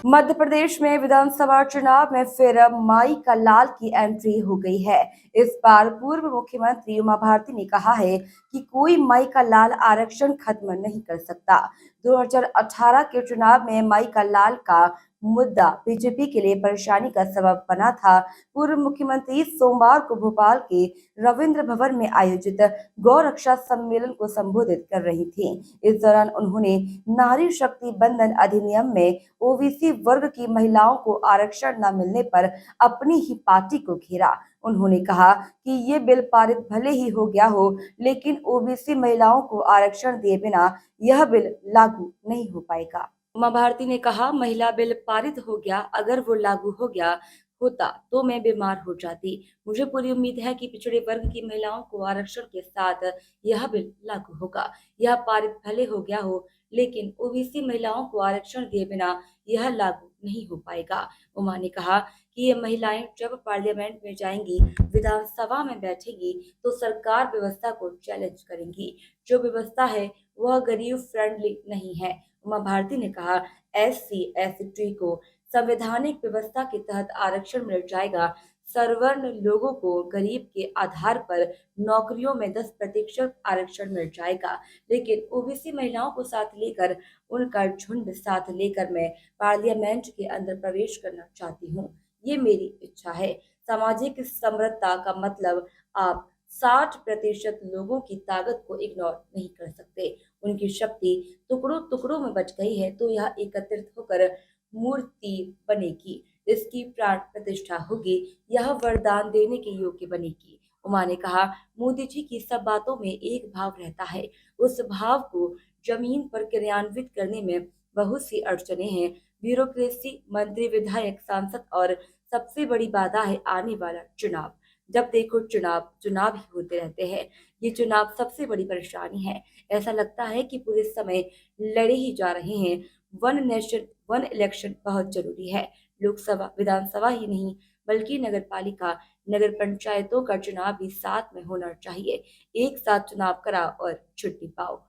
मध्य प्रदेश में विधानसभा चुनाव में फिर माई का लाल की एंट्री हो गई है। इस बार पूर्व मुख्यमंत्री उमा भारती ने कहा है कि कोई माई का लाल आरक्षण खत्म नहीं कर सकता। 2018 के चुनाव में माई का लाल का मुद्दा बीजेपी के लिए परेशानी का सबब बना था। पूर्व मुख्यमंत्री सोमवार को भोपाल के रविंद्र भवन में आयोजित गौ रक्षा सम्मेलन को संबोधित कर रही थी। इस दौरान उन्होंने नारी शक्ति बंधन अधिनियम में ओबीसी वर्ग की महिलाओं को आरक्षण न मिलने पर अपनी ही पार्टी को घेरा। उन्होंने कहा कि ये बिल पारित भले ही हो गया हो, लेकिन ओबीसी महिलाओं को आरक्षण दिए बिना यह बिल लागू नहीं हो पाएगा। उमा भारती ने कहा, महिला बिल पारित हो गया, अगर वो लागू हो गया होता तो मैं बीमार हो जाती। मुझे पूरी उम्मीद है कि पिछड़े वर्ग की महिलाओं को आरक्षण के साथ यह बिल लागू होगा। यह पारित भले हो गया हो, लेकिन ओबीसी महिलाओं को आरक्षण दिए बिना यह लागू नहीं हो पाएगा। उमा ने कहा कि ये महिलाएं जब पार्लियामेंट में जाएंगी, विधानसभा में बैठेंगी, तो सरकार व्यवस्था को चैलेंज करेंगी। जो व्यवस्था है वह गरीब फ्रेंडली नहीं है। उमा भारती ने कहा, SC/ST को संवैधानिक व्यवस्था के तहत आरक्षण मिल जाएगा। सवर्ण लोगों को गरीब के आधार पर नौकरियों में 10% आरक्षण मिल जाएगा, लेकिन ओबीसी महिलाओं को साथ लेकर, उनका झुंड साथ लेकर मैं पार्लियामेंट के अंदर प्रवेश करना चाहती हूँ। ये मेरी इच्छा है। सामाजिक समरसता का मतलब आप 60% लोगों की ताकत को इग्नोर नहीं कर सकते। उनकी शक्ति टुकड़ों टुकड़ों में बच गई है, तो यह एकत्रित होकर मूर्ति बनेगी, इसकी प्राण प्रतिष्ठा होगी, यह वरदान देने के योग्य बनेगी। उमा ने कहा, मोदी जी की सब बातों में एक भाव रहता है, उस भाव को जमीन पर क्रियान्वित करने में बहुत सी अड़चने हैं। ब्यूरोक्रेसी, मंत्री, विधायक, सांसद और सबसे बड़ी बाधा है आने वाला चुनाव। जब देखो चुनाव चुनाव ही होते रहते हैं। ये चुनाव सबसे बड़ी परेशानी है। ऐसा लगता है कि पूरे समय लड़े ही जा रहे हैं। वन नेशन वन इलेक्शन बहुत जरूरी है। लोकसभा, विधानसभा ही नहीं, बल्कि नगर पालिका, नगर पंचायतों का चुनाव भी साथ में होना चाहिए। एक साथ चुनाव करा और छुट्टी पाओ।